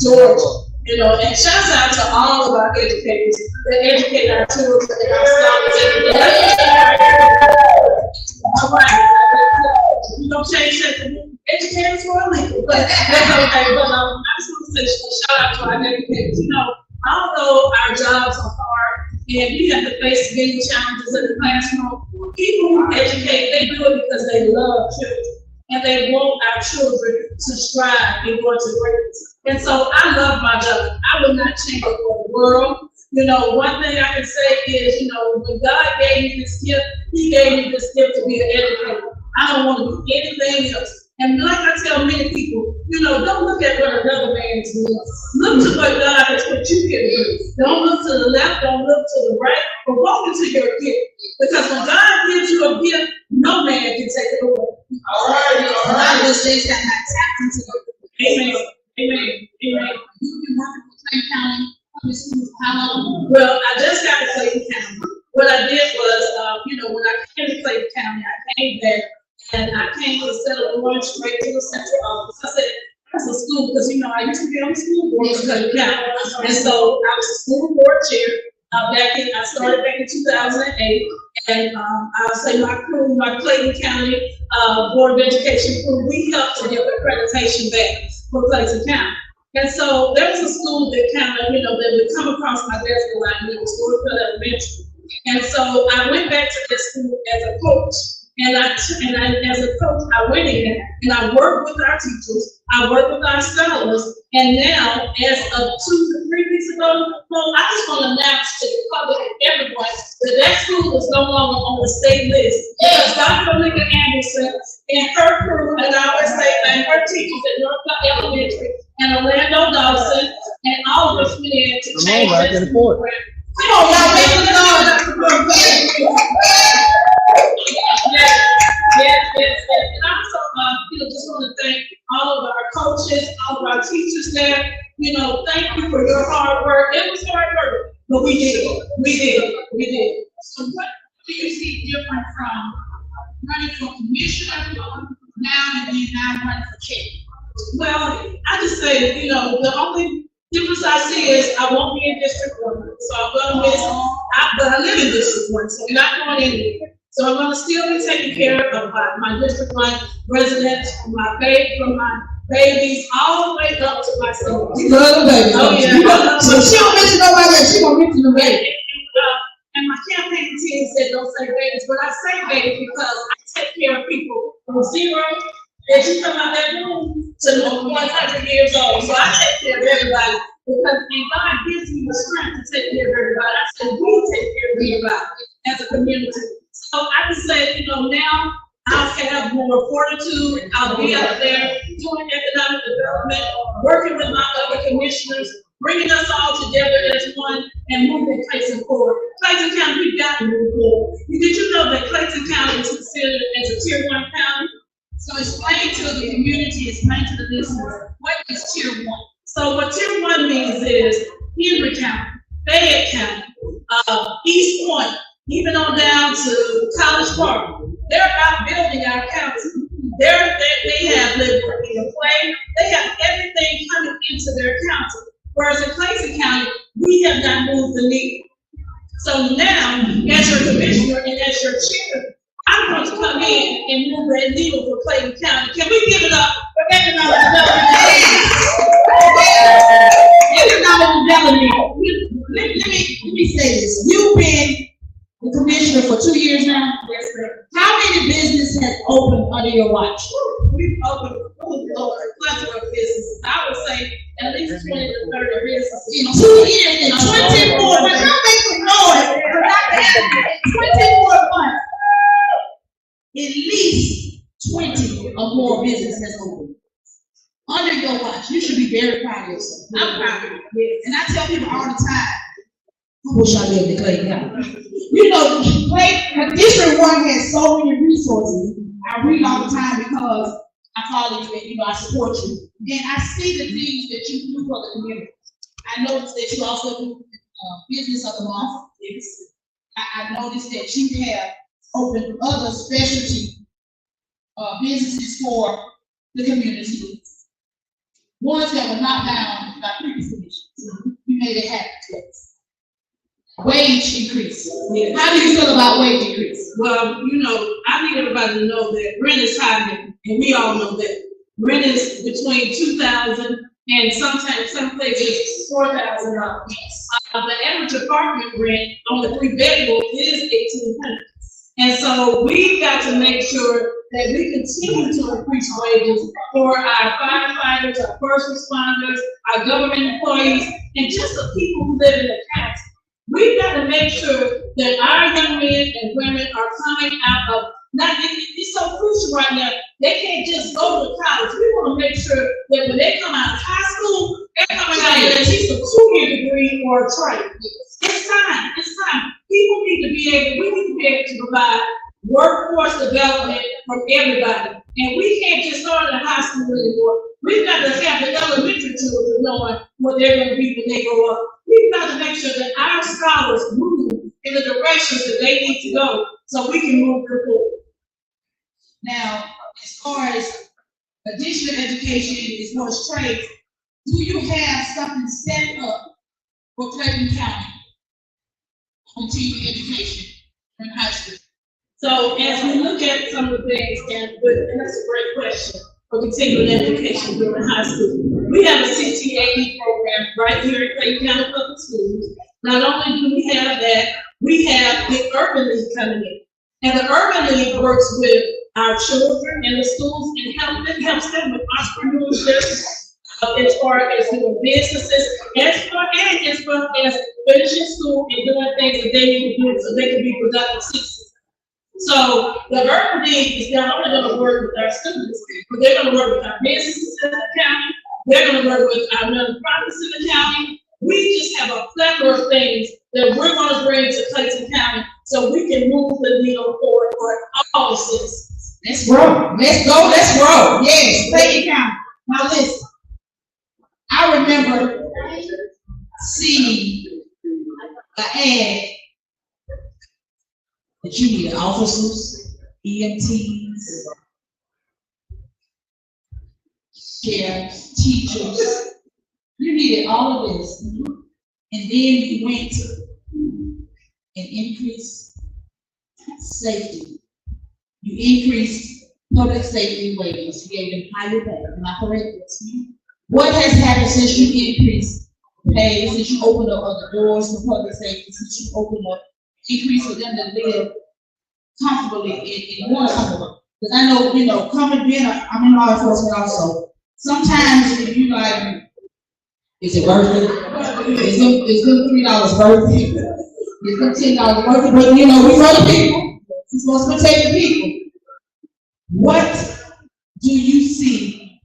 Georgia. And shouts out to all of our educators that educate our children and our scholars. All right, we don't change that. Educators were illegal, but that's okay. But I just want to say shout out to our educators. Although our jobs are hard and we have to face many challenges in the classroom, people who educate, they do it because they love children and they want our children to strive and go to greatness. And so I love my job. I would not change it for the world. One thing I can say is, when God gave me this gift, He gave me this gift to be an educator. I don't want to do anything else. And like I tell many people, don't look at what another man is doing. Look to what God has put you here to do. Don't look to the left, don't look to the right, but walk into your gift. Because when God gives you a gift, no man can take it away. All right. God just says that my tapped into it. Amen. Amen. Amen. You've been working with Clayton County Public Schools how long? Well, I just got to Clayton County. What I did was, when I came to Clayton County, I came there and I came instead of going straight to the central office. I said, that's a school, because I used to be on the school board in Clayton County. And so I was a school board chair. I started back in 2008, and I'll say my crew, my Clayton County Board of Education crew, we helped to get accreditation back for Clayton County. And so there was a school that that would come across my desk a lot, and it was Northfield Elementary. And so I went back to this school as a coach. And as a coach, I went in and I worked with our teachers, I worked with our scholars, and now, as of 2 to 3 weeks ago, I just want to announce to the public and everyone that school is no longer on the state list. Because Dr. Lincoln Anderson and her crew, and I always say, and her teachers at Northfield Elementary and Orlando Dawson, and all of us went in to change this program. Come on, y'all, make it go. Yes. And also, just want to thank all of our coaches, all of our teachers there. Thank you for your hard work. It was hard work, but we did it. So what do you see different from running for commissioner now and then now running for chair? Well, I just say, the only difference I see is I won't be in District 1, so I'm going to miss. But I live in District 1, so I'm not going anywhere. So I'm going to still be taking care of my District 1 residents, from my babies, all the way up to my son. You love the baby. Oh, yeah. So she don't mention nobody else, she gonna mention the baby. And my campaign team said don't say babies, but I say babies because I take care of people from zero, as you come out that room, to 100 years old. So I take care of everybody. Because God gives me the strength to take care of everybody. I said, we take care of everybody as a community. So I can say, now I'll have more fortitude. I'll be out there doing economic development, working with my other commissioners, bringing us all together as one and moving Clayton forward. Clayton County, we've got to move forward. Did you know that Clayton County is considered as a Tier 1 county? So explain to the community, explain to the listeners, what is Tier 1? So what Tier 1 means is Henry County, Fayette County, East Point, even on down to College Park. They're about building our county. They have lived working and play. They have everything coming into their county. Whereas in Clayton County, we have not moved the needle. So now, as your commissioner and as your chair, I'm going to come in and move that needle for Clayton County. Can we give it up for economic development? Let me say this. You've been the commissioner for 2 years now? Yes, ma'am. How many businesses have opened under your watch? We've opened a plethora of businesses. I would say at least 20 to 30 businesses. In 2 years, in 24 months. Don't make some noise. 24 months. At least 20 or more businesses has opened under your watch. You should be very proud of yourself. I'm proud of you. And I tell people all the time, I wish I lived in Clayton County. District 1 has so many resources. I read all the time because I follow you and I support you. And I see the things that you do for the community. I noticed that you also do business of the month. I noticed that you have opened other specialty businesses for the community. Ones that were knocked down by made it happen to us. Wage increase. Yes. How do you feel about wage increase? Well, you know, I need everybody to know that rent is high now, and we all know that. Rent is between $2,000 and sometimes some places $4,000. The average apartment rent on the 3-bedroom is $1,800. And so we've got to make sure that we continue to increase wages for our firefighters, our first responders, our government employees, and just the people who live in the county. We've got to make sure that our young men and women are coming out of, it's so crucial right now, they can't just go to college. We want to make sure that when they come out of high school, they're coming out with at least a 2-year degree or a trade. It's time. People need to be able, we need to be able to provide workforce development for everybody. And we can't just start in high school anymore. We've got to have the elementary children knowing what they're going to be when they grow up. We've got to make sure that our scholars move in the directions that they need to go so we can move them forward. Now, as far as additional education, as far as trades, do you have something set up for Clayton County continuing education in high school? So as we look at some of the things, and that's a great question, for continuing education during high school, we have a CTAE program right here at Clayton County Public Schools. Not only do we have that, we have the Urban League coming in. And the Urban League works with our children in the schools and helps them with entrepreneurship, as far as doing businesses, as far as finishing school and doing things that they need to do so they can be productive citizens. So the Urban League is not only going to work with our students, but they're going to work with our businesses in the county. They're going to work with our nonprofits in the county. We just have a plethora of things that we're going to bring to Clayton County so we can move the needle forward for all citizens. Let's grow. Let's go. Let's grow. Yes, Clayton County. Now listen. I remember seeing an ad that you needed officers, EMTs, sheriffs, teachers. You needed all of this. And then you went and increased safety. You increased public safety wages. You gave them higher pay. Am I correct? What has happened since you increased pay, since you opened up other doors for public safety, since you opened up, increase for them to live comfortably in more comfortable? Because I know, I'm in law enforcement also. Sometimes you like, is it worth it? Is them $3 worth it? Is them $10 worth it? But we run the people. We're supposed to protect the people. What do you see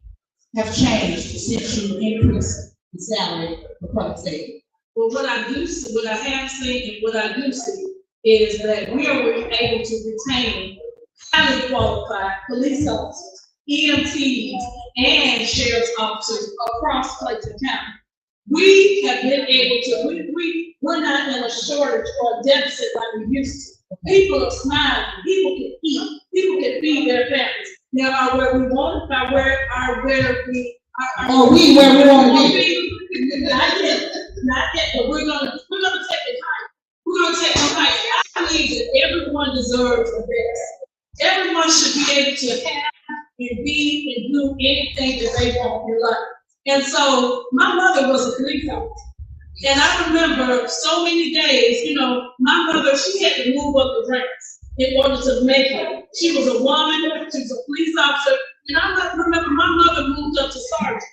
have changed since you increased the salary for public safety? Well, what I have seen and what I do see is that we are able to retain highly qualified police officers, EMTs, and sheriff's officers across Clayton County. We have been able to, we're not in a shortage or a deficit like we used to. People are smiling, people can eat, people can feed their families. Now, are where we want, where we want to be. Not yet, but we're gonna take it high. We're gonna take it high. I believe that everyone deserves the best. Everyone should be able to have and be and do anything that they want in life. And so my mother was a police officer. And I remember so many days, my mother, she had to move up the ranks in order to make it. She was a woman, she was a police officer. And I remember my mother moved up to sergeant.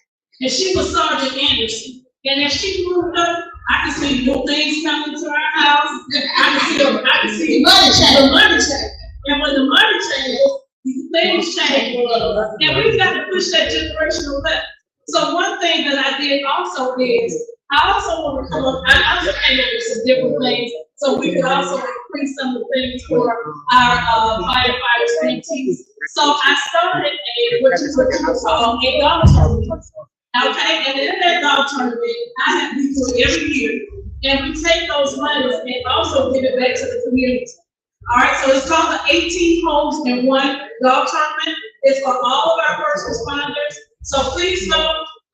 And she was Sergeant Anderson. And as she moved up, I could see new things coming to our house. I could see the money change. And when the money changes, things change. And we've got to push that generational left. So one thing that I did also is, I also want to come up, I also came up with some different things, so we could also increase some of the things for our firefighters and teams. So I started what you call a dog tournament. Okay, and in that dog tournament, we do it every year, and we take those monies and also give it back to the community. All right, so it's called the 18 Homes in One Dog Tournament. It's for all of our first responders. So please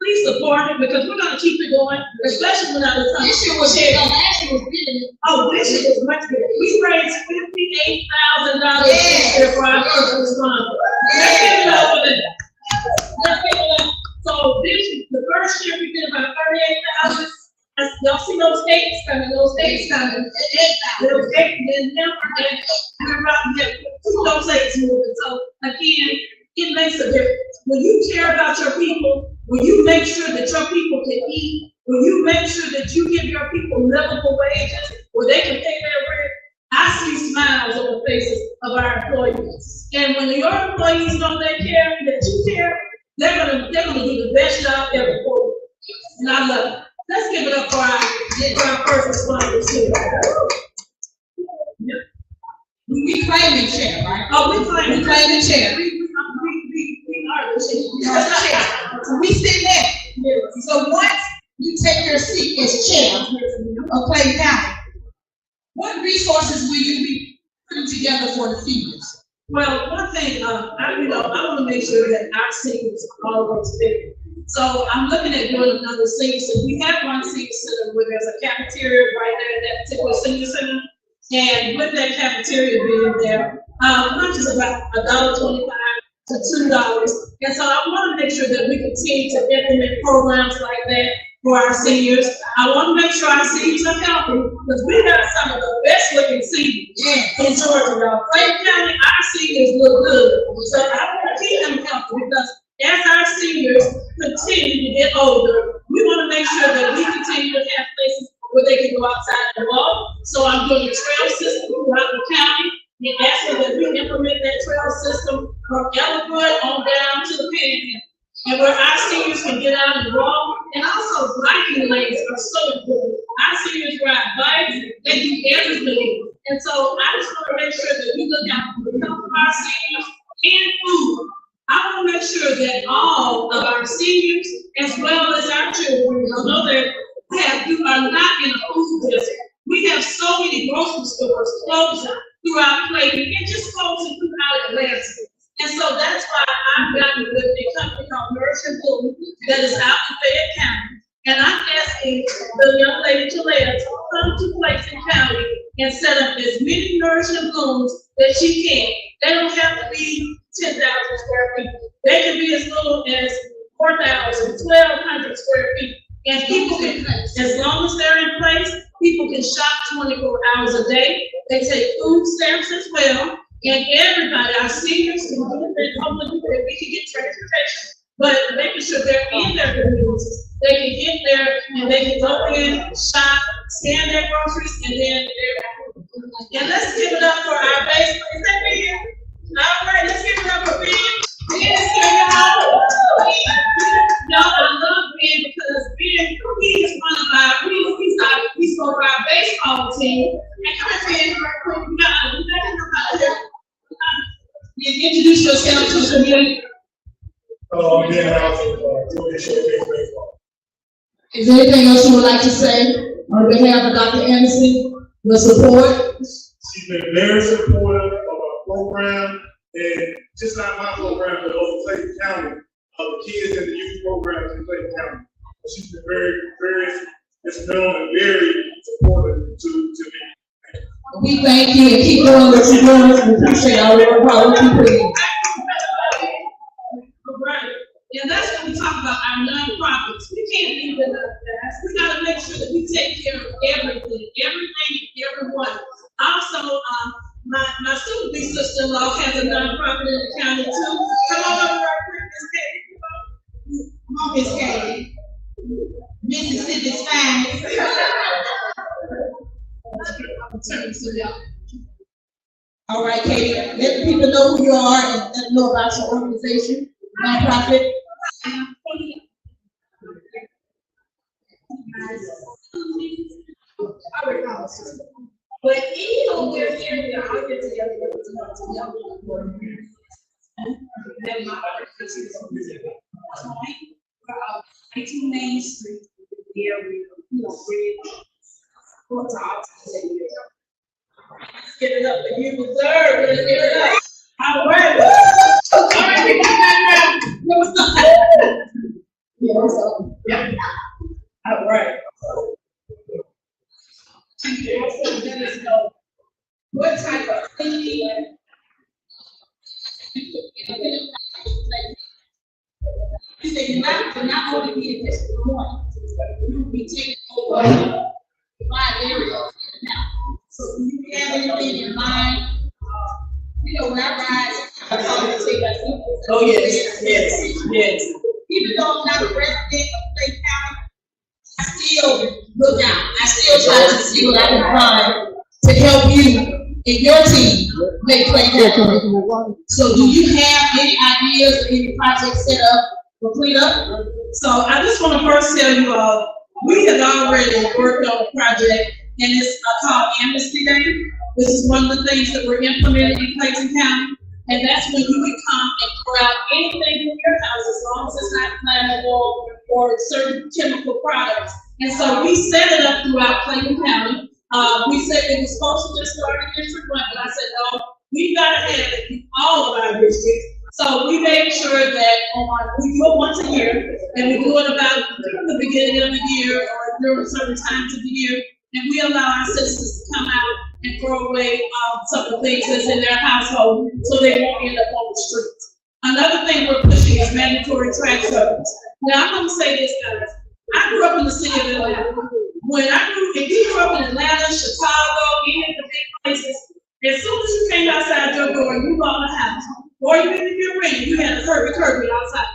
please support it because we're gonna keep it going, especially when I was talking. This year was big, last year was big. Oh, this year was much bigger. We raised $58,000 this year for our first responders. Let's give it up for that. Let's give it up. So the first year we did about 38,000. Y'all see those dates coming, those dates coming. Those dates, then we're about to get those dates moving. So again, it makes a difference. When you care about your people, when you make sure that your people can eat, when you make sure that you give your people livable wages where they can pay their rent, I see smiles on the faces of our employees. And when your employees know they care, that you care, they're gonna do the best job ever for you. And I love it. Let's give it up for our first responders too. We claim the chair, right? Oh, we claim the chair. We are the chair. We are the chair. So we sit there. So once you take your seat as chair of Clayton County, what resources will you be putting together for the seniors? Well, one thing, I want to make sure that our seniors are always fit. So I'm looking at doing another senior center. We have one senior center where there's a cafeteria right there at that particular senior center. And with that cafeteria being there, lunch is about $1.25 to $2. And so I want to make sure that we continue to implement programs like that for our seniors. I want to make sure our seniors are healthy because we got some of the best looking seniors in Georgia. Clayton County, our seniors look good. So I want to keep them healthy because as our seniors continue to get older, we want to make sure that we continue to have places where they can go outside and walk. So I'm doing a trail system throughout the county and asking that we implement that trail system from Ellenwood on down to the Panhandle. And where our seniors can get out and walk, and also biking lanes are so important. Our seniors ride bikes, they do everything. And so I just want to make sure that we look out for the health of our seniors and food. I want to make sure that all of our seniors, as well as our children, know that you are not in a food district. We have so many grocery stores closing throughout Clayton and just closing throughout Atlanta. And so that's why I've gotten with a company called Nourishing Food that is out in Fayette County. And I'm asking the young lady Jalea to come to Clayton County and set up as many nourishing blooms that she can. They don't have to be 10,000 square feet. They can be as little as 4,000, 1,200 square feet. And people can, as long as they're in place, people can shop 24 hours a day. They take food stamps as well. And everybody, our seniors can do it, hopefully we can get transportation, but making sure they're in their communities. They can get there and they can go in, shop, scan their groceries, and then they're. And let's give it up for our base. Is that Ben? All right, let's give it up for Ben. No, I love Ben because Ben, he's one of our, he's for our baseball team. And come on, Ben, right quick, introduce yourself to the community. I'm Ben House, baseball. Is there anything else you would like to say on behalf of Dr. Anderson? The support? She's been very supportive of our program, and just not my program, but also Clayton County, of the kids and the youth programs in Clayton County. She's been very, very instrumental and very supportive to me. We thank you and keep doing what you're doing. We appreciate all your work. Right. And that's when we talk about our nonprofits. We can't leave it up there. We gotta make sure that we take care of everything, everyone. Also, my soon-to-be sister-in-law has a nonprofit in the county too. Come on over right quick, Miss Katie. Come on, Miss Katie. Mississippi's finest. All right, Katie, let the people know who you are and let them know about your organization, nonprofit. But even we're here, I'll get together. Then my other business is 19 Main Street. Here we go. Let's get it up for you, deserve. Let's get it up. All right. All right, we got that now. Yeah, Yeah. All right. Also, let us know what type of cleaning. You say you're not only be in this one, you'll be taking over 5 areas now. So do you have anything in mind? You know, when I ride, I call it take that. Oh, yes. Even though I'm not a resident of Clay County, I still look out. I still try to see what I can find to help you and your team make Clay County. So do you have any ideas or any projects set up for cleanup? So I just want to first tell you all, we had already worked on a project, and it's called Amnesty Day. This is one of the things that we're implementing in Clayton County, and that's when you can come and throw out anything in your house as long as it's not flammable or certain chemical products. And so we set it up throughout Clayton County. We said it was supposed to just start in District 1, but I said, no, we've got to have it in all of our districts. So we made sure that we do it once a year, and we do it about the beginning of the year or during certain times of the year, and we allow our citizens to come out and throw away some of the things that's in their household so they won't end up on the streets. Another thing we're pushing is mandatory trash service. Now, I'm going to say this, guys. I grew up in the city of Atlanta. If you grew up in Atlanta, Chicago, any of the big places, as soon as you came outside your door, you bought a house, or even if you're renting, you had a Kirby outside.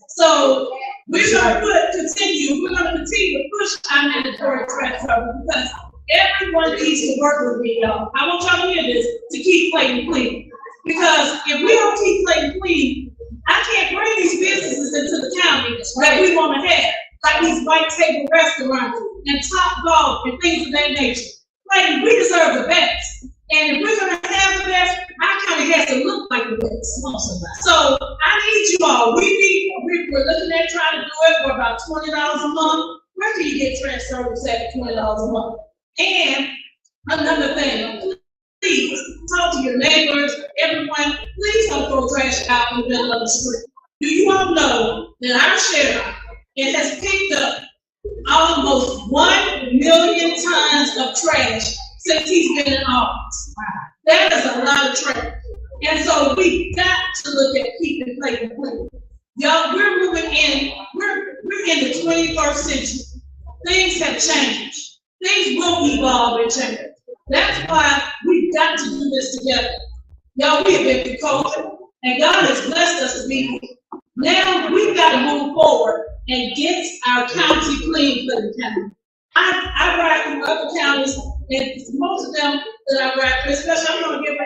So we're going to continue to push our mandatory trash service because everyone needs to work with me, y'all. I want y'all to hear this, to keep Clayton clean. Because if we don't keep Clayton clean, I can't bring these businesses into the county that we want to have, like these white table restaurants and Top Golf and things of that nature. Like, we deserve the best. And if we're going to have the best, our county has to look like the best. So I need you all. We're looking at trying to do it for about $20 a month. Where can you get trash service at $20 a month? And another thing, please talk to your neighbors, everyone. Please don't throw trash out in the middle of the street. Do you all know that our sheriff has picked up almost 1 million tons of trash since he's been in office? That is a lot of trash. And so we got to look at keeping Clayton clean. Y'all, we're moving in, we're in the 21st century. Things have changed. Things will evolve and change. That's why we've got to do this together. Y'all, we have been through COVID, and God has blessed us to be here. Now we've got to move forward and get our county clean for the county. I ride through other counties, and most of them that I ride through, especially I'm going to give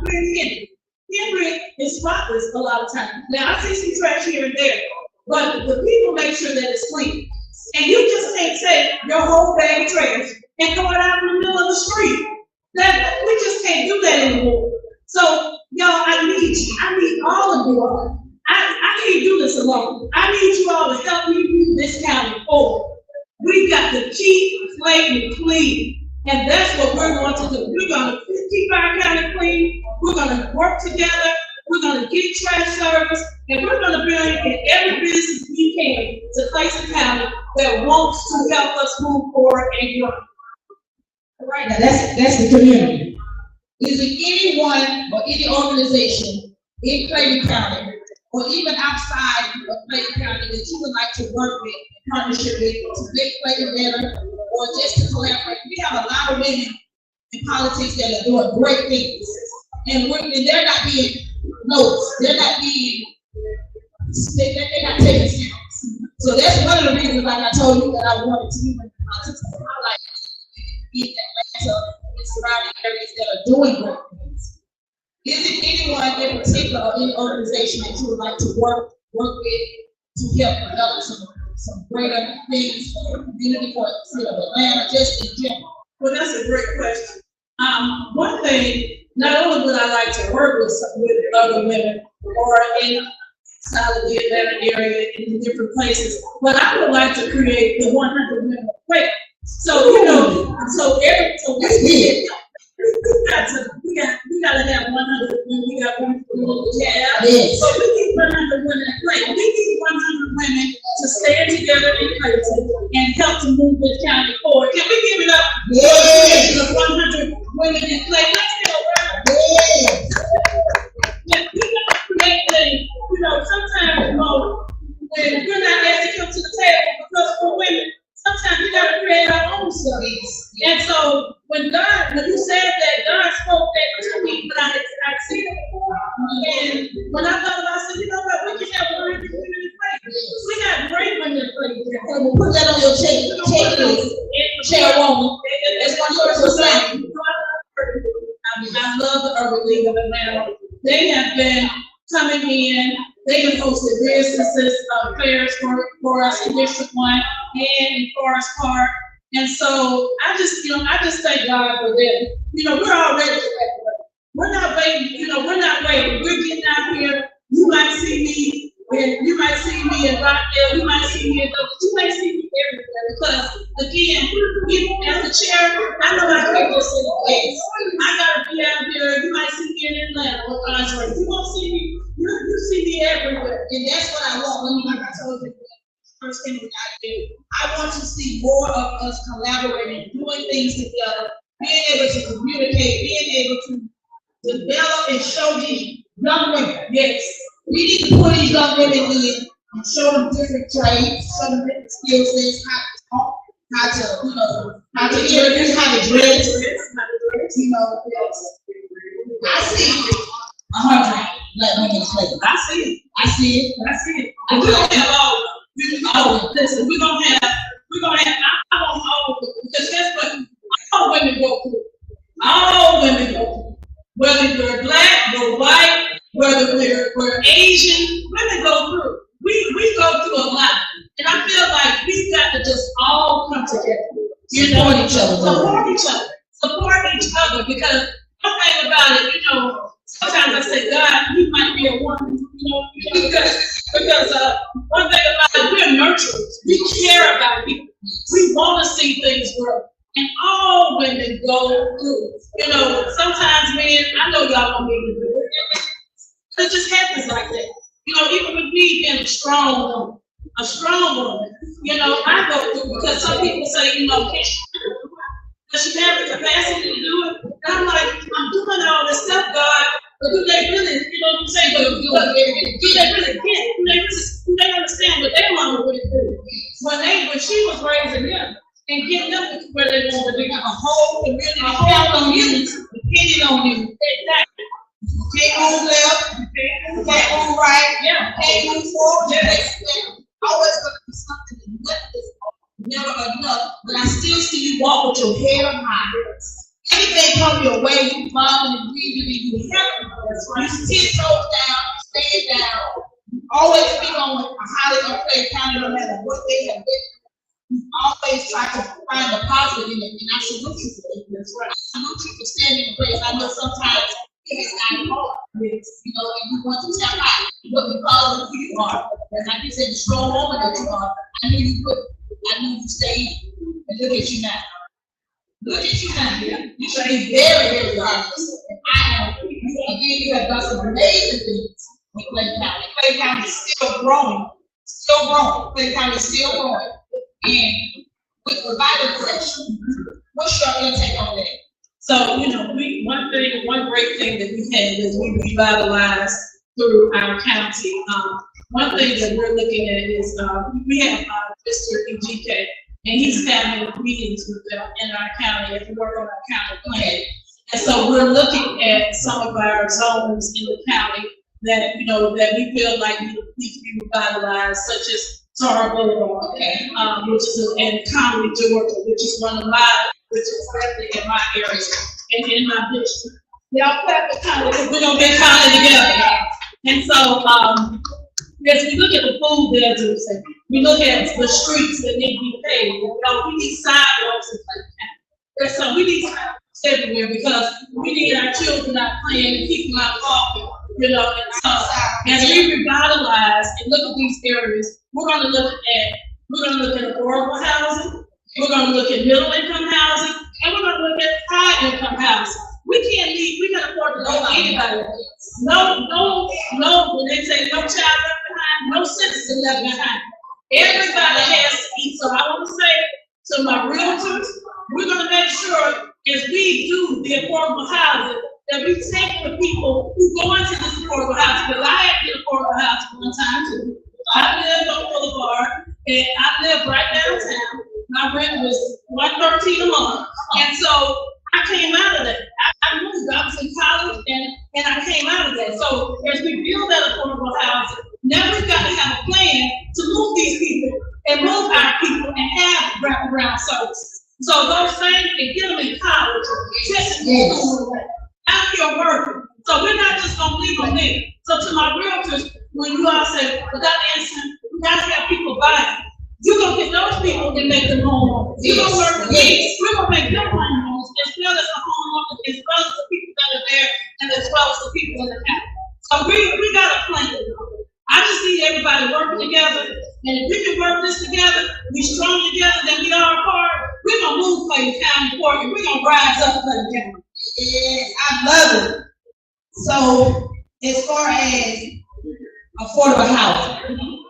Henry. Henry is spotless a lot of times. Now I see some trash here and there, but the people make sure that it's clean. And you just can't take your whole bag of trash and throw it out in the middle of the street. We just can't do that anymore. So, y'all, I need all of you all. I can't do this alone. I need you all to help me move this county forward. We've got to keep Clayton clean. And that's what we're going to do. We're going to keep our county clean. We're going to work together. We're going to get trash service. And we're going to bring in every business we can to Clayton County that wants to help us move forward and grow. All right, now that's the community. Is there anyone or any organization in Clayton County or even outside of Clayton County that you would like to work with, in partnership with, to make Clayton better, or just to collaborate? We have a lot of women in politics that are doing great things, and they're not being noticed. They're not taken serious. So that's one of the reasons, like I told you, that I wanted to even highlight in Atlanta and surrounding areas that are doing great things. Is it anyone in particular or any organization that you would like to work with to help develop some greater things for the community, for the city of Atlanta, just in general? Well, that's a great question. One thing, not only would I like to work with other women or inside of the Atlanta area in different places, but I would like to create the 100 Women Quick. So, you know, so we gotta have 100 women. We got one for the tab. Yes. So we need 100 women to play. We need 100 women to stand together in Clayton and help to move this county forward. Can we give it up? Yes. For 100 women in play. Let's get around. Yes. Yeah, we gotta create things. You know, sometimes, when we're not asked to come to the table because we're women, sometimes we gotta create our own stuff. And so when you said that, God spoke that to me, but I'd seen it before. And when I thought about it, I said, you know what, we can have 100 women in play. We got great women in play. We'll put that on your checklist, chairwoman. That's one person. I love the Urban League of Atlanta. They have been coming in. They have hosted businesses, fairs for us in District 1 and in Forest Park. And so I just thank God for them. You know, we're already ready. We're not waiting. We're not waiting. We're getting out here. You might see me in Rockdale. You might see me in Douglas. You might see me everywhere because, again, as the chair, I know I can't just sit in the place. I gotta be out here. You might see me in Atlanta or Andre. You won't see me. You see me everywhere, and that's what I want. Like I told you, first thing we gotta do. I want to see more of us collaborating, doing things together, being able to communicate, being able to develop and show these young women. Yes, we need to put these young women in and show them different trades, show them different skill sets, how to talk, how to introduce, how to dress, I see 100 black women play. I see it. And we're gonna have all. Listen, we're gonna have. I don't know because that's what all women go through. All women go through. Whether we're black, we're white, whether we're Asian, women go through. We go through a lot, and I feel like we've got to just all come together. Support each other, because one thing about it, sometimes I say, God, you might be a woman, because one thing about it, we're nurturers. We care about people. We want to see things grow. And all women go through. Sometimes men, I know y'all don't mean to do it. It just happens like that. Even with me being a strong woman, I go through, because some people say, does she have the capacity to do it? And I'm like, I'm doing all this stuff, God, but do they really, do they really get it? Do they understand what their mama would do? When she was raising them and getting them to where they wanted to be, a whole community depending on you. Exactly. Can't move left, can't move right, can't move forward. Always gonna be something that never enough, but I still see you walk with your head on high. Anything come your way, you falling and breathing, and you help. You sit toes down, stand down. Always be on how they're gonna play county, no matter what they have been. You always try to find the positive in it, and I salute you for it. That's right. I salute you for standing in place. I know sometimes it's not hard, and you want to tap out, but because of who you are, and like you said, the strong woman that you are, I knew you could. I knew you stayed, and look at you now. Look at you now. You should be very, very proud of yourself. And I am. Again, you have done some amazing things with Clayton County. Clayton County is still growing. Clayton County is still growing. And with revitalization, what's your intake on that? So, one great thing that we had is we revitalized through our county. One thing that we're looking at is we have Mr. EGK, and he's having meetings with them in our county as we work on our county plan. And so we're looking at some of our zones in the county that we feel like need to be revitalized, such as Tara Boulevard, which is in Conway, Georgia, which is one of my, which is definitely in my area and in my district. Y'all clap for Conway, we're gonna get Conway together. And so, as we look at the food deserts, and we look at the streets that need to be paved, we need sidewalks and Clayton County. So we need sidewalks everywhere, because we need our children out playing and keep them out walking, And so, as we revitalize and look at these areas, we're going to look at affordable housing, we're going to look at middle income housing, and we're going to look at high income housing. We can't leave, we can afford to go anybody. No, when they say no child left behind, no citizen left behind. Everybody has to eat. So I want to say to my realtors, we're gonna make sure as we do the affordable housing, that we take the people who go into this affordable housing, because I had the affordable housing one time too. I lived on Boulevard, and I lived right downtown. My rent was $113 a month, and so I came out of that. I moved. I was in college, and I came out of that. So as we build that affordable housing, now we've got to have a plan to move these people and move our people and have wraparound services. So those things, and get them in college, just out here working. So we're not just gonna leave them there. So to my realtors, when you all say, without answering, we gotta have people buying. You're gonna get those people and make them homeowners. You're gonna work with me. We're gonna make them homeowners as well as the homeowners, as well as the people that are there, and as well as the people in the county. So we got a plan. I just need everybody working together, and if we can work this together, we strong together, then we are apart. We're gonna move Clayton County forward, and we're gonna rise up Clayton County. Yes, I love it. So, as far as affordable housing,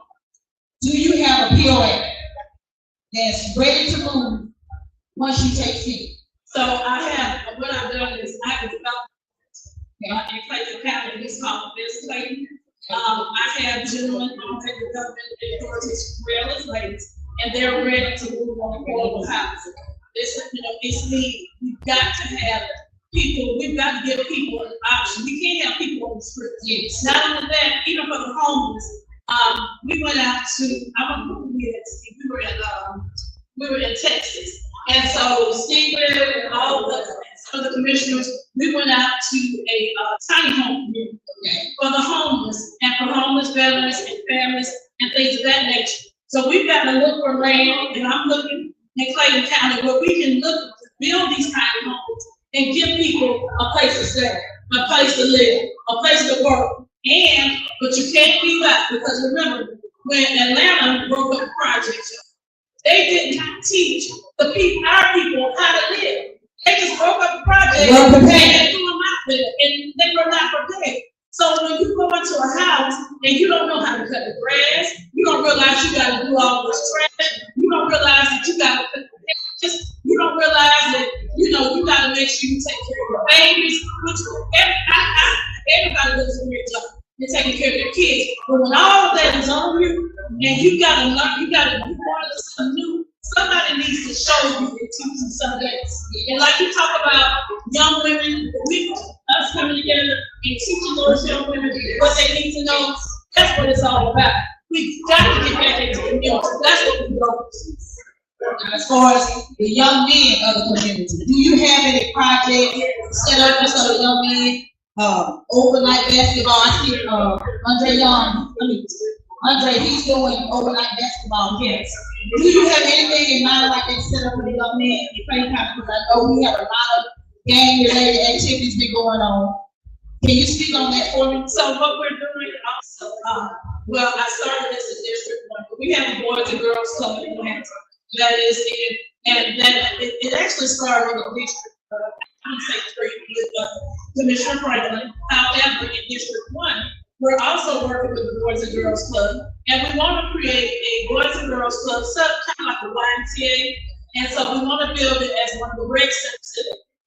do you have a POA that's ready to move once you take seat? So what I've done is I have developed in Clayton County, it's called Business Clayton. I have gentlemen on the government authorities, real estate, and they're ready to move on affordable housing. It's needed. We've got to have people, we've got to give people an option. We can't have people on the street. Yes. Not only that, even for the homeless, we went out to, we were in Texas. And so Steve and all some of the commissioners, we went out to a tiny home community for the homeless and for homeless veterans and families and things of that nature. So we've got to look for land, and I'm looking in Clayton County where we can look to build these tiny homes and give people a place to stay, a place to live, a place to work. But you can't do that, because remember, when Atlanta broke up projects, they didn't teach the people, our people, how to live. They just broke up the project and threw them out there, and they were not prepared. So when you go into a house and you don't know how to cut the grass, you don't realize you got to do all this trash. You don't realize that you got to you don't realize that you got to make sure you take care of your babies. Everybody does a great job. They're taking care of their kids, but when all of that is on you, and you got to learn, you got to do something new. Somebody needs to show you and teach you something. And like you talk about young women, us coming together and teaching those young women what they need to know. That's what it's all about. We got to get back into the community. That's what we do. As far as the young men of the community, do you have any projects set up for some of the young men? Overnight basketball. I see Andre, he's doing overnight basketball camps. Do you have anything in mind like that set up for the young men in Clayton County? Because I know we have a lot of gang-related activities been going on. Can you speak on that for me? So what we're doing also, well, I started as a district one, but we have a Boys and Girls Club in Atlanta. That is it actually started in the district. I don't say three with Commissioner Franklin. However, in District 1, we're also working with the Boys and Girls Club, and we want to create a Boys and Girls Club, kind of like a YMCA, and so we want to build it as one of the rec centers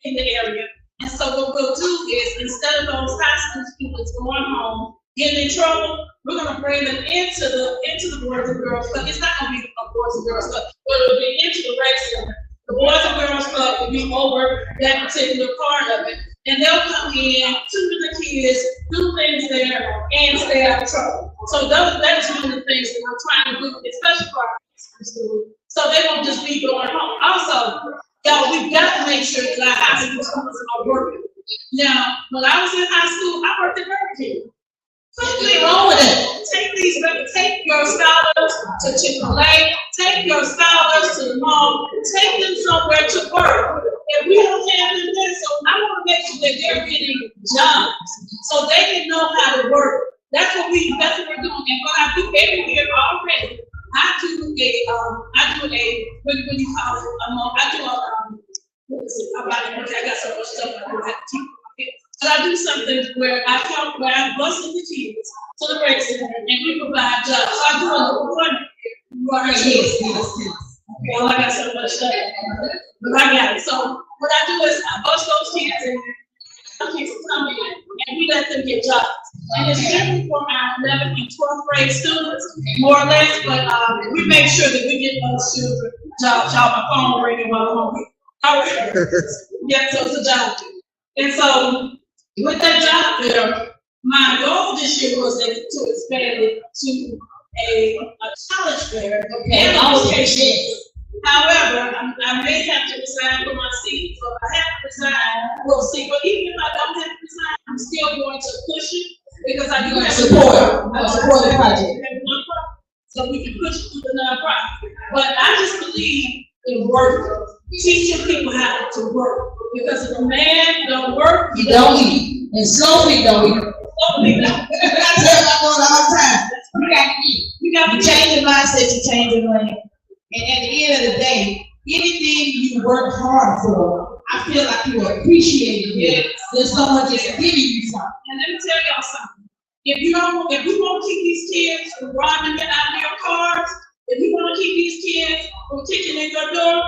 in the area. And so what we'll do is, instead of those high school students going home, getting in trouble, we're going to bring them into the Boys and Girls Club. It's not going to be a Boys and Girls Club, but it'll be into the rec center. The Boys and Girls Club will be over that particular part of it, and they'll come in, tutor the kids, do things there, and stay out of trouble. So that is one of the things that we're trying to do, especially for our students, so they won't just be going home. Also, y'all, we've got to make sure that our high school students are working. Now, when I was in high school, I worked at Burger King. Something wrong with it. Take your scholars to Chick-fil-A, take your scholars to the mall, take them somewhere to work. If we don't have them there, so I want to make sure that they're getting jobs so they can know how to work. That's what we're doing. And what I do every year already, I do a what do you call it? I'm not even, I got so much stuff I don't have to keep. But I do something where I bus in the kids to the rec center and we provide jobs. So I do a little one. Yes. Well, I got so much stuff, but I got it. So what I do is I bus those kids in, kids come in, and we let them get jobs. And it's generally for our 11th and 12th grade students, more or less, but we make sure that we get those children jobs. Y'all, my phone ringing while I'm home. Yeah, so it's a job. And so with that job there, my goal this year was to expand it to a college fair and location. However, I may have to resign for my seat, so if I have to resign, we'll see. But even if I don't have to resign, I'm still going to push it because I do have support the project. So we can push it through the nonprofit. But I just believe in work, teaching people how to work. Because if a man don't work, he don't eat. And slow feet don't eat. Slow feet don't. I tell my boys all the time. You got to eat. You got to change your mindset to change your money. And at the end of the day, anything you work hard for, I feel like you appreciate it. Yes. There's someone just giving you something. And let me tell y'all something. If we want to keep these kids from robbing them out of their cars, if you want to keep these kids from kicking in your door,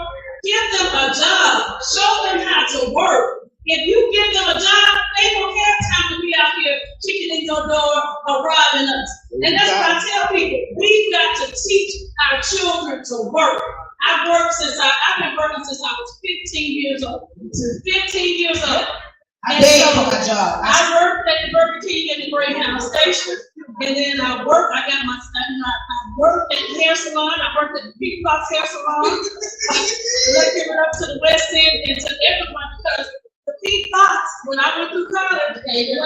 give them a job. Show them how to work. If you give them a job, they don't have time to be out here kicking in your door or robbing us. And that's what I tell people. We've got to teach our children to work. I've been working since I was 15 years old. 15 years old. I begged for my job. I worked at the Burger King and the Greyhound station. And then I worked at the hair salon. I worked at the Peacock's hair salon. I gave it up to the West End and to everyone because the Peacocks, when I went through college, they gave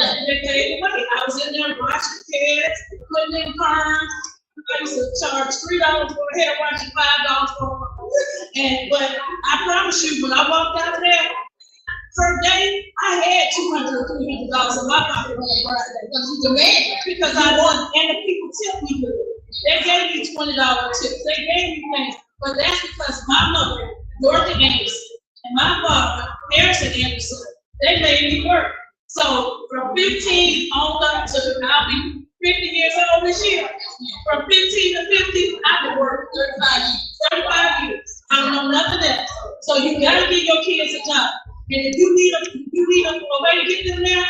away. I was in there washing heads, putting in perms. I used to charge $3 for a hair wash and $5 for it. But I promise you, when I walked out there, per day, I had $200 or $300 in my pocket on Friday. Because I won, and the people tipped me good. They gave me $20 tips. They gave me things. But that's because my mother, Dorothy Anderson, and my father, Harrison Anderson, they made me work. So from 15 on up to I'll be 50 years old this year. From 15 to 50, I've been working 35 years. I don't know nothing else. So you gotta give your kids a job. And if you need a way to get them there,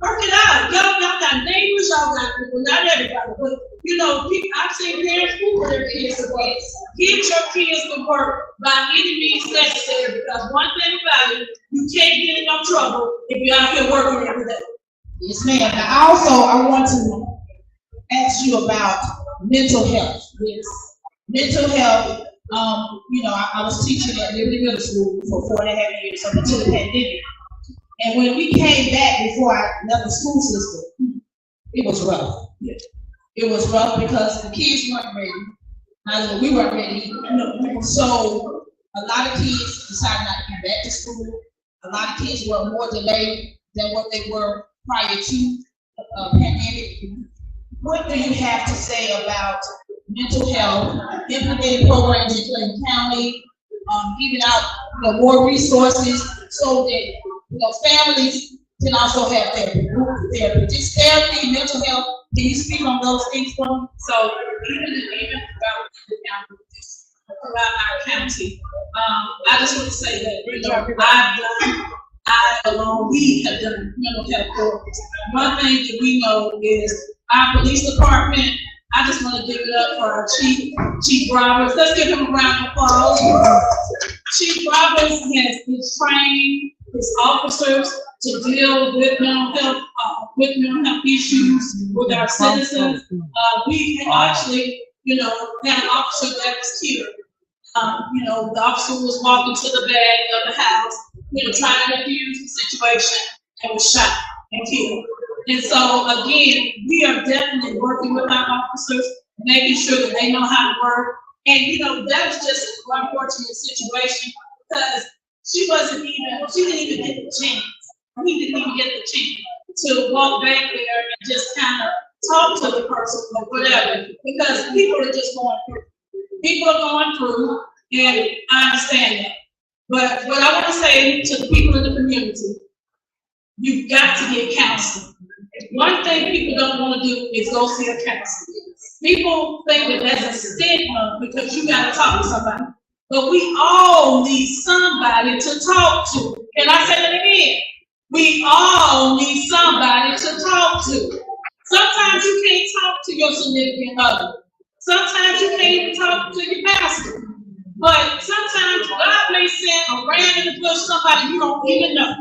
work it out. Y'all got neighbors, y'all got people, not everybody, but I've seen parents who put their kids to work. Get your kids to work by any means necessary, because one thing about it, you can't get in no trouble if you're out here working every day. Yes, ma'am. Now, I want to ask you about mental health. Yes. Mental health. I was teaching at Liberty Middle School for 4.5 years up until the pandemic. And when we came back before I left the school system, it was rough. It was rough because the kids weren't ready. We weren't ready either. So a lot of kids decided not to come back to school. A lot of kids were more delayed than what they were prior to the pandemic. What do you have to say about mental health, implementing programs in Clayton County, giving out more resources so that families can also have therapy, just therapy, mental health? Can you speak on those things for me? So even throughout our county, I just want to say that we have done mental health programs. One thing that we know is our police department. I just want to give it up for our Chief Roberts. Let's give him a round of applause. Chief Roberts has been trained his officers to deal with mental health issues with our citizens. We actually, had an officer that was killed. The officer was walking to the back of the house, trying to defuse the situation, and was shot and killed. And so again, we are definitely working with our officers, making sure that they know how to work. And that was just an unfortunate situation because she didn't even get the chance. He didn't even get the chance to walk back there and just kind of talk to the person or whatever, because people are just going through. People are going through, and I understand that. But what I want to say to the people in the community, you've got to get counseling. One thing people don't want to do is go see a counselor. People think that that's a stigma because you got to talk to somebody. But we all need somebody to talk to. Can I say that again? We all need somebody to talk to. Sometimes you can't talk to your significant other. Sometimes you can't even talk to your pastor. But sometimes God may send a ram in the bush, somebody you don't even know.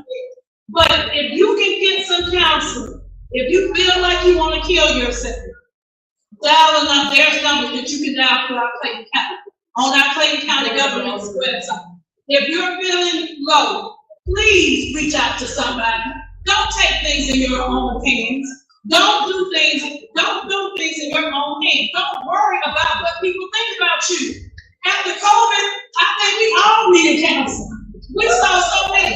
But if you can get some counseling, if you feel like you want to kill yourself, there's numbers that you can dial for our Clayton County, on our Clayton County government's website. If you're feeling low, please reach out to somebody. Don't take things in your own hands. Don't do things in your own hands. Don't worry about what people think about you. After COVID, I think we all needed counseling. We saw so many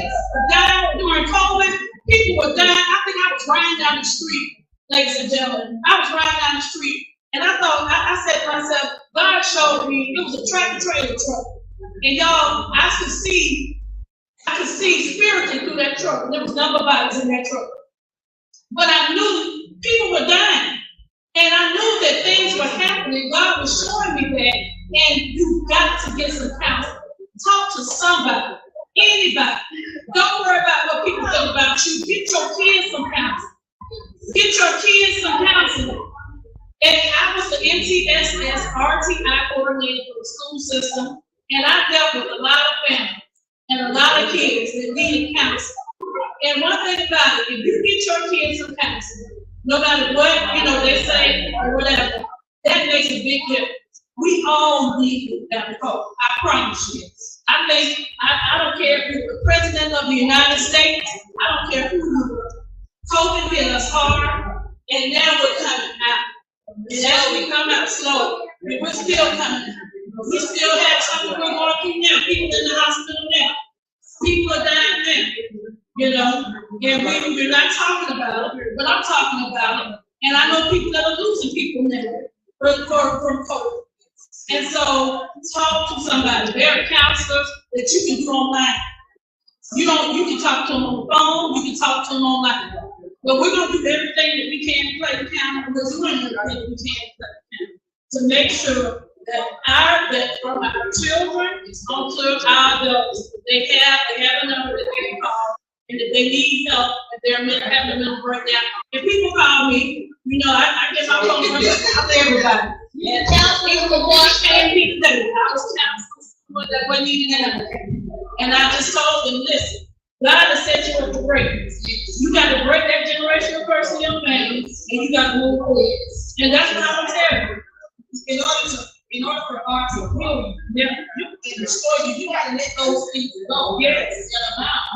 die during COVID. People were dying. I think I was riding down the street, ladies and gentlemen. I was riding down the street, and I said to myself, God showed me it was a tractor-trailer truck. And y'all, I could see spiritually through that truck. There was number bodies in that truck. But I knew people were dying. And I knew that things were happening. God was showing me that. And you've got to get some counseling. Talk to somebody, anybody. Don't worry about what people think about you. Get your kids some counseling. Get your kids some counseling. And I was the MTSS RTI coordinator for the school system. And I dealt with a lot of families and a lot of kids that needed counseling. And one thing about it, if you get your kids some counseling, no matter what, they say or whatever, that makes a big difference. We all need that hope. I promise you. I don't care if you're the president of the United States. I don't care who you were. COVID hit us hard, and now we're coming out. And as we come out slowly, we're still coming out. We still have something we're going through now. People in the hospital now. People are dying now. And we're not talking about it, but I'm talking about it. And I know people that are losing people now from COVID. And so talk to somebody. There are counselors that you can do online. You can talk to them on the phone, you can talk to them online. But we're going to do everything that we can to Clayton County. We're doing everything we can to Clayton County to make sure that from our children onto our adults, they have a number that they can call. And if they need help, if they're having a mental breakdown, if people call me, I get my phone number out to everybody. Yeah, counseling for one and people that I was counseling that were needing help. And I just told them, listen, God has set you up for greatness. You got to break that generational curse in your family, and you got to move forward. And that's what I'm telling you. In order for God to heal you and restore you, you got to let those things go. Yes.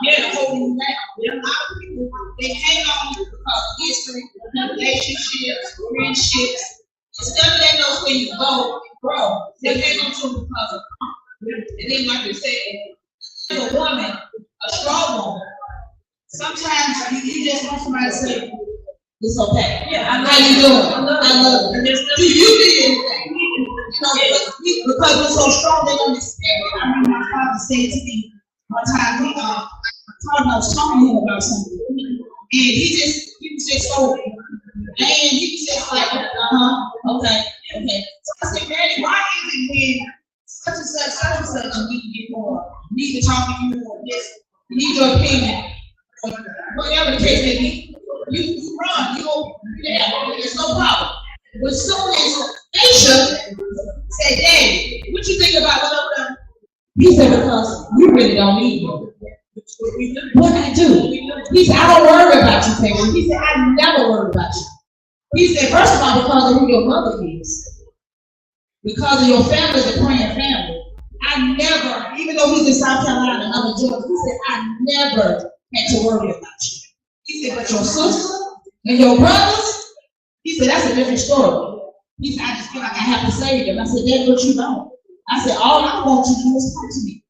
They're holding you down. A lot of people, they hang on because of history, relationships, friendships. Instead of letting those things go and grow, they hang on to them because of comfort. And then, like you said, as a woman, a strong woman, sometimes you just want somebody to say, it's okay. Yeah, how you doing? I love it. Do you need anything? Because we're so strong, they understand. I remember my father said to me one time, I was talking to him about something, and he was just so, and he was just like, okay. So I said, Granny, why is it when such and such, you need to get more, you need to talk to you more, you need your opinion, whatever the case may be, you run, you go, there's no problem. But soon as Aisha said, Daddy, what you think about whatever? He said, because you really don't need me. What I do? He said, I don't worry about you, Peggy. He said, I never worry about you. He said, first of all, because of who your mother is. Because of your family is a praying family. I never, even though he's in South Carolina and I'm in Georgia, he said, I never had to worry about you. He said, but your sister and your brothers, he said, that's a different story. He said, I just feel like I have to save them. I said, that's what you don't. I said, all I want you to do is talk to me.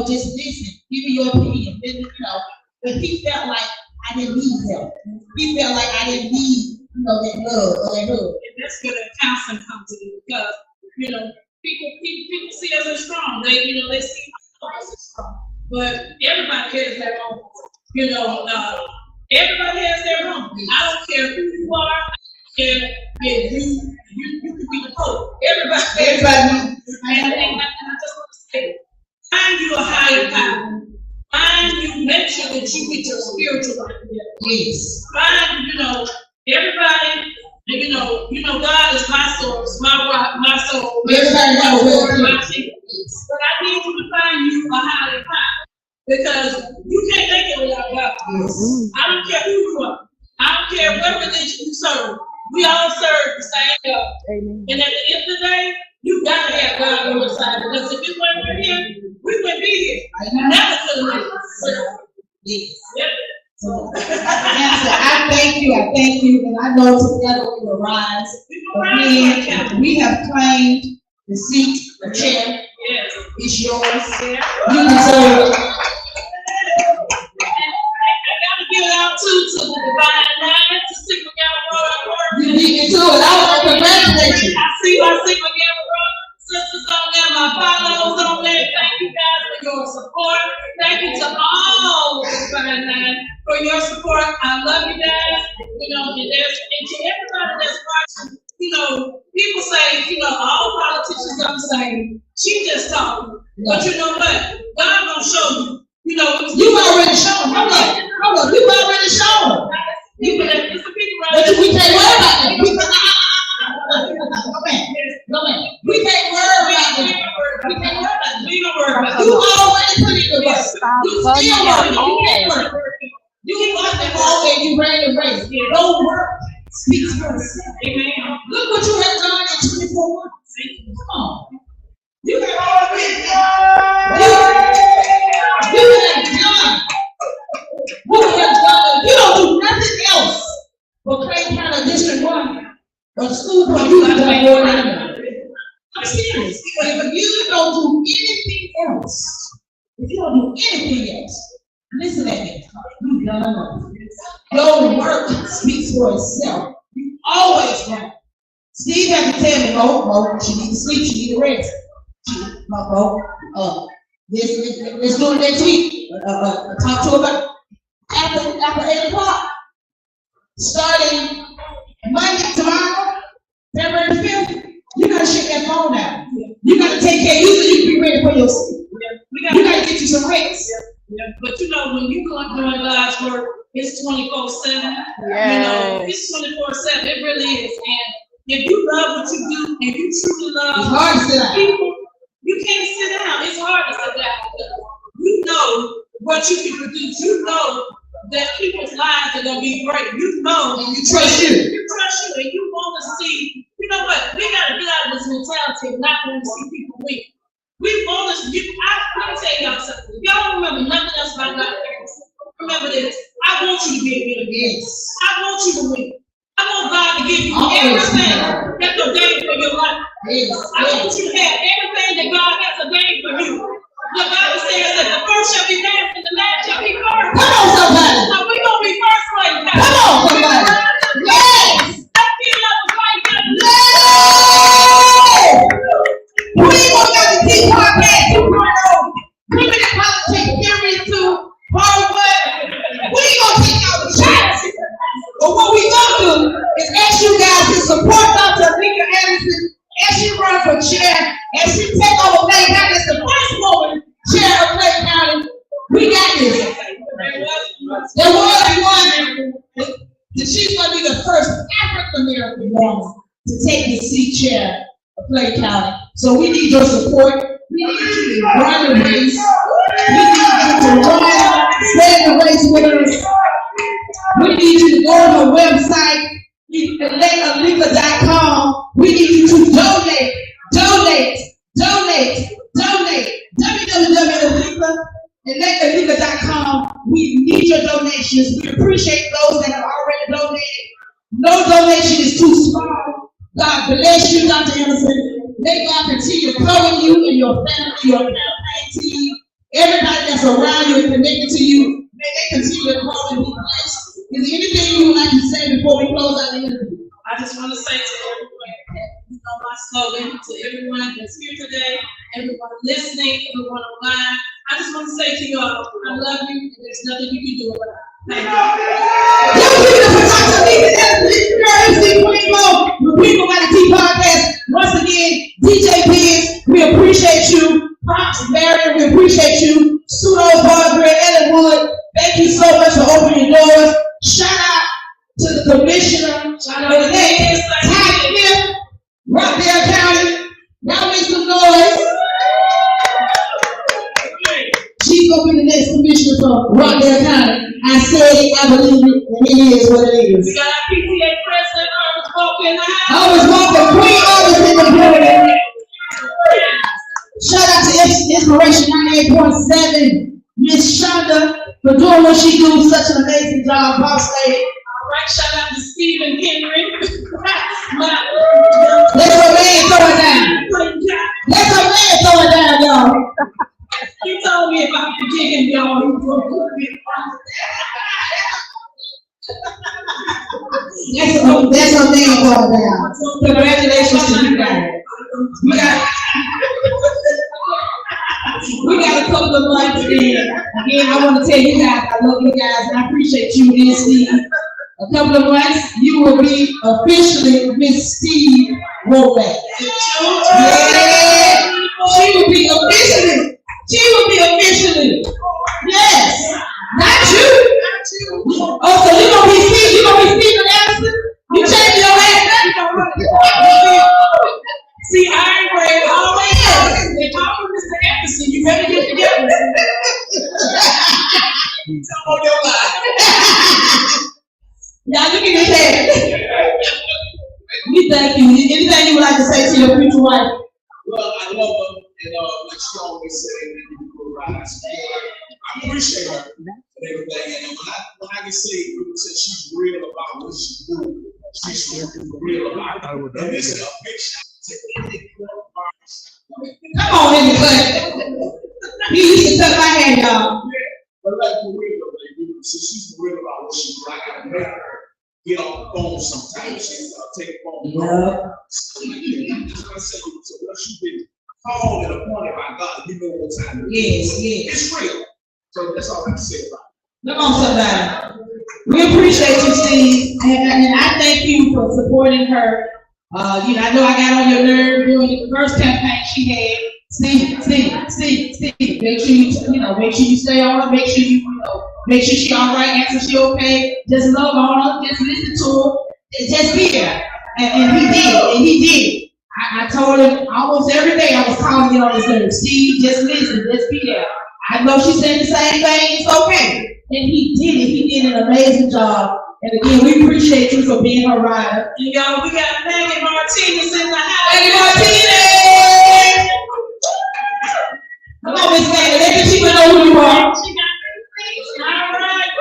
Just listen, give me your opinion. But he felt like I didn't need help. He felt like I didn't need, that love or that hug. And that's where the counseling comes in because, people see us as strong. They see us as strong. but everybody has their own. You know, everybody has their own. I don't care who you are. I don't care if you can be the Pope. Everybody. And I just want to say, find you a higher power. Find you, make sure that you get your spiritual life together. Yes. Find, everybody. God is my source, my rock, my soul. Everybody knows my secret. But I need you to find you a higher power. Because you can't make it without God. Yes. I don't care who you are. I don't care what religion you serve. We all serve the same God. Amen. And at the end of the day, you got to have God on your side. Because if it wasn't for Him, we wouldn't be here. Never could have lived. Yes. Yep. So, I thank you, and I know together we will rise. Again, we have claimed the seat, the chair. Yes. It's yours. Yeah. You deserve it. I gotta give it out to the divine alliance, to Sigma Gamma Rho. You beat me to it. I want to congratulate you. I see my Sigma Gamma Rho sisters on there, my follows on there. Thank you guys for your support. Thank you to all the divine alliance for your support. I love you guys. And to everybody that's watching, people say, all politicians are the same. She just talking. But you know what? God gonna show you. You already shown. Hold on. You already shown. But we can't worry about that. No man. We can't worry about that. We don't worry about that. You already put it in the work. You still working. You can't work. You walk the hall and you ran the race. Don't work. Speaks for itself. Amen. Look what you have done in 24 months. Come on. You have already done. You have done. What you have done. You don't do nothing else but Clay County District 1 or school board. You have done more than that. I'm serious. If you don't do anything else, listen at me. You've done enough. Your work speaks for itself. You always right. Steve had to tell me, Mo, she needs to sleep, she needs to rest. Let's do it next week. Talk to her about after 8 o'clock. Starting Monday, tomorrow, February 5th, you gotta shut that phone down. You gotta take care of you so you can be ready for your sleep. You gotta get you some rest. Yeah. But when you come doing God's work, it's 24/7. It's 24/7. It really is. And if you love what you do and you truly love people, you can't sit down. It's hard to sit down because you know what you can produce. You know that people's lives are gonna be great. You know, and you trust you. You trust you, and you want to see. You know what? We gotta get out of this mentality of not wanting to see people win. We want to. Let me tell y'all something. Y'all don't remember nothing else about God. Remember this. I want you to get good. Yes. I want you to win. I want God to give you everything that's ordained for your life. Yes. I want you to have everything that God has ordained for you. The Bible says that the first shall be last and the last shall be first. Come on, somebody. So we're going to be first place. Come on, somebody. Yes. Let's get up and fight together. Yes. QueenMo got the T podcast 2.0. Women in politics, series 2, part 1. We ain't going to take out the shots. But what we going to do is ask you guys to support Dr. Anika Anderson as she runs for chair, as she take over Clay County as the first woman chair of Clay County. We got this. There was one. She's going to be the first African American woman to take the seat chair of Clay County. So we need your support. We need you to run the race. We need you to run, stay in the race with us. We need you to go on our website, electaLegal.com. We need you to donate. www.electaLegal.com. We need your donations. We appreciate those that have already donated. No donation is too small. God bless you, Dr. Anderson. May God continue to cover you and your family, your campaign team, everybody that's around you and connected to you. May they continue to grow and be blessed. Is there anything you would like to say before we close out the interview? I just want to say to everyone, my slogan, to everyone that's here today, everyone listening, everyone online, I just want to say to y'all, I love you, and there's nothing you can do about it. Thank you. QueenMo, the People Got to Keep podcast. Once again, DJ Pigs, we appreciate you. Pops, Marion, we appreciate you. Pseudo Barbara, Ellen Wood, thank you so much for opening doors. Shout out to the commissioner. Shout out to the name, Ty Smith, Rockdale County. Y'all make some noise. She's going to be the next commissioner for Rockdale County. I said it, I believe it, and it is what it is. We got our PTA president, Ernest Walker, in the house. Ernest Walker, Queen Ernest in the building. Shout out to Inspiration 98.7, Miss Shonda, for doing what she do, such an amazing job, boss lady. All right, shout out to Stephen Henry. Let her man throw it down. Let her man throw it down, y'all. He told me if I forget him, y'all, he was going to put me That's her man throwing down. Congratulations to you guys. We got a couple of months in. Again, I want to tell you guys, I love you guys, and I appreciate you, Miss Steve. A couple of months, you will be officially Miss Steve Womack. Yeah. She will be officially. Yes. Not you. Oh, so you gonna be Steve? You gonna be Stephen Anderson? You change your last name? See, I ain't read all the years. They call him Mr. Anderson. You better get together. Tell on your life. Y'all look at this head. We thank you. Anything you would like to say to your future wife? Well, I love her, and like she always said, you go right. I appreciate her and everything. And when I can say, she's real about what she do. She's real about it. And this is a big shout to any club artist. Come on, everybody. He used to touch my hand, y'all. But like for real, she's real about what she do. I gotta make her get off the phone sometimes. She take the phone. Yeah. Just gonna say, so what she did, called and appointed by God, you know what time it Yes, is. yes. It's real. So that's all I can say about it. Come on, somebody. We appreciate you, Steve, and I thank you for supporting her. I know I got on your nerve during the first campaign she had. Steve. Make sure you stay on her. Make sure she all right. Ask if she okay. Just love on her. Just listen to her. Just be there. And he did. I told him almost every day I was calling you on his nerve. Steve, just listen. Just be there. I know she said the same thing. It's okay. And he did it. He did an amazing job. And again, we appreciate you for being her rider. And y'all, we got Maggie Martinez in the house. Maggie Martinez! Come on, Miss Maggie. Let me see know who you are. All right.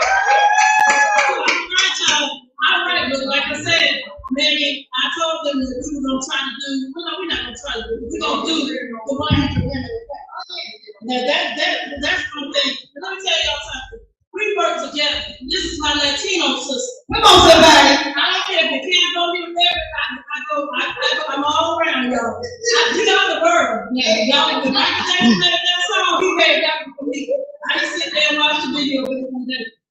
All right, but like I said, Maggie, I told them that we were going to try to do, we're not going to try to do, we're going to do the one who can win it. Now, that's one thing. Let me tell y'all something. We work together. This is my Latino sister. Come on, somebody. I don't care if you can't go with everybody. I'm all around y'all. We are the world. Yeah, y'all. If Michael Jackson made that song, he made that one for me. I just sit there and watch the video with him.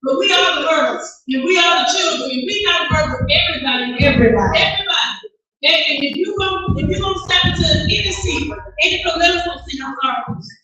But we are the world, and we are the children, and we got to work with everybody. And if you're gonna step into any seat, any political seat,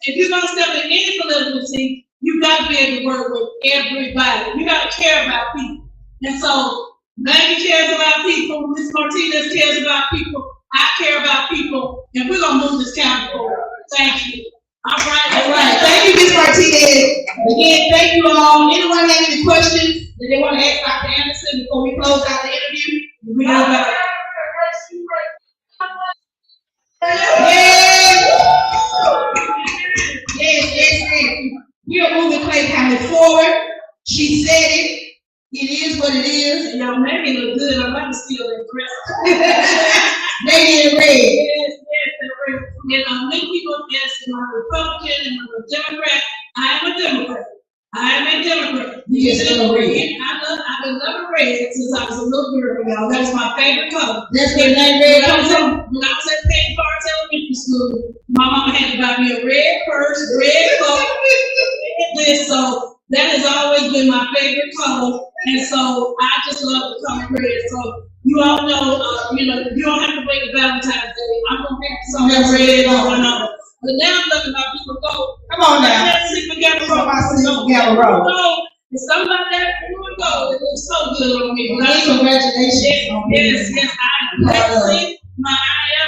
if you're gonna step in any political seat, you got to be able to work with everybody. You got to care about people. And so Maggie cares about people. Ms. Martinez cares about people. I care about people. And we're going to move this county forward. Thank you. All right. Thank you, Ms. Martinez. Again, thank you all. Anyone have any questions that they want to ask Dr. Anderson before we close out the interview? We know about it. Yes. We are moving Clay County forward. She said it. It is what it is. And y'all make it look good. I'm about to steal that dress. Maybe in red. Yes, in red. And many people ask, am I Republican? Am I a Democrat? I am a Democrat. You just love red. I've been loving red since I was a little girl, y'all. That was my favorite color. That's where that red comes from. When I was at Payne Park Elementary School, school, my mama had to buy me a red purse, red coat, and this, so that has always been my favorite color, and so I just love the color red. So you all know, you don't have to wait to Valentine's Day. I'm gonna pick some red or whatever. But now I'm looking about people go. Come on now. Let's see if we got Road. and somebody that would go, it looks so good on me. Congratulations. Yes, I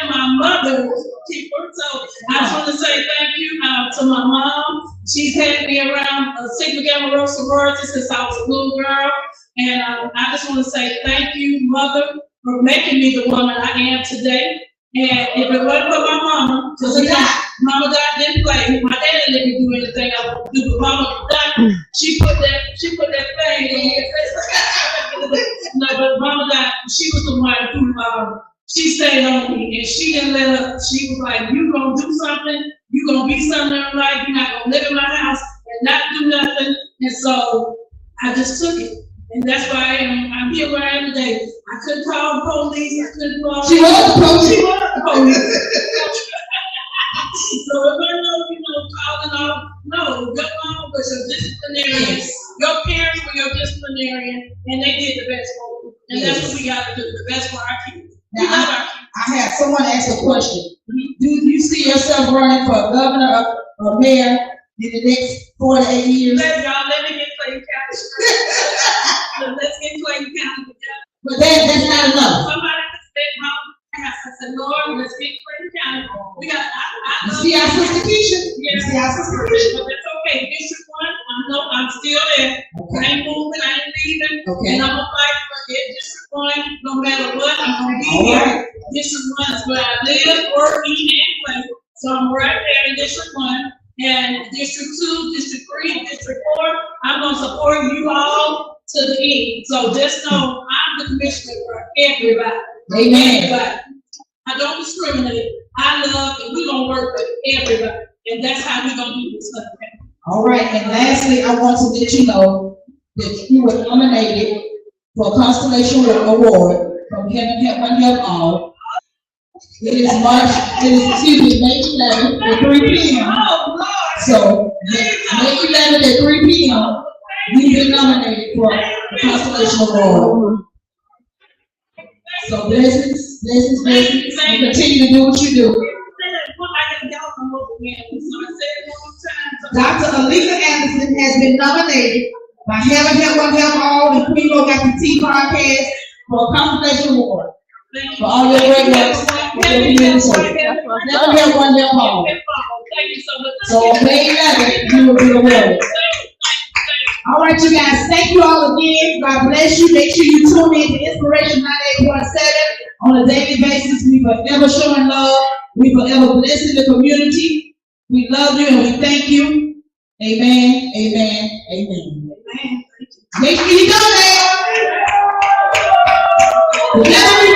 am my mother's keeper. So I just want to say thank you to my mom. She's had me around Sigma Gamma Rho sorority since I was a little girl. And I just want to say thank you, mother, for making me the woman I am today. And if it wasn't for my mama, because Mama God didn't play me. My daddy didn't do anything I wanted to do, but Mama God, she put that thing in me. No, but Mama God, she was the one who she stayed on me, and she didn't let up. She was like, "You gonna do something? You gonna be something in life? You're not gonna live in my house and not do nothing." And so I just took it. And that's why I'm here where I am today. I couldn't call the police. I couldn't call. She was the police. She was the police. So if I know, calling off, no, your mom was your disciplinarian. Your parents were your disciplinarian, and they did the best for you. And that's what we got to do, the best for our kids. Now, I had someone ask a question. Do you see yourself running for governor or mayor in the next 4 to 8 years? Let me get Clayton County. Let's get Clayton County together. But that's not enough. Somebody said, Mom, I said, Lord, let's get Clayton County. We got, You see our sister Keisha? Yeah, See our sister Keisha? but that's okay. District 1, I'm still there. Okay. I ain't moving, I ain't leaving. Okay. And I'm gonna fight for District 1, no matter what, I'm gonna be All here. right. District 1 is where I live, work, eat, and play. So I'm right there in District 1. And District 2, District 3, District 4, I'm gonna support you all to the end. So just know I'm the commissioner for everybody. Amen. Everybody. I don't discriminate. I love, and we're gonna work with everybody. And that's how we're gonna do this stuff. All right, and lastly, I want to let you know that you were nominated for a Constellation Award from Heaven Help One Help All. It is May 11th at 3 p.m. Oh, Lord. So, May 11th at 3 p.m., you've been nominated for the Constellation Award. So blessings, and continue to do what you do. Dr. Alika Anderson has been nominated by Heaven Help One Help All and QueenMo Got the Tea podcast for a Constellation Award for all your great works with your community service. Heaven Help One Help All. So on May 11th, you will be awarded. All right, you guys, thank you all again. God bless you. Make sure you tune in to Inspiration 98.7 on a daily basis. We forever showing love. We forever blessing the community. We love you and we thank you. Amen, amen, amen. Make sure you donate. Never be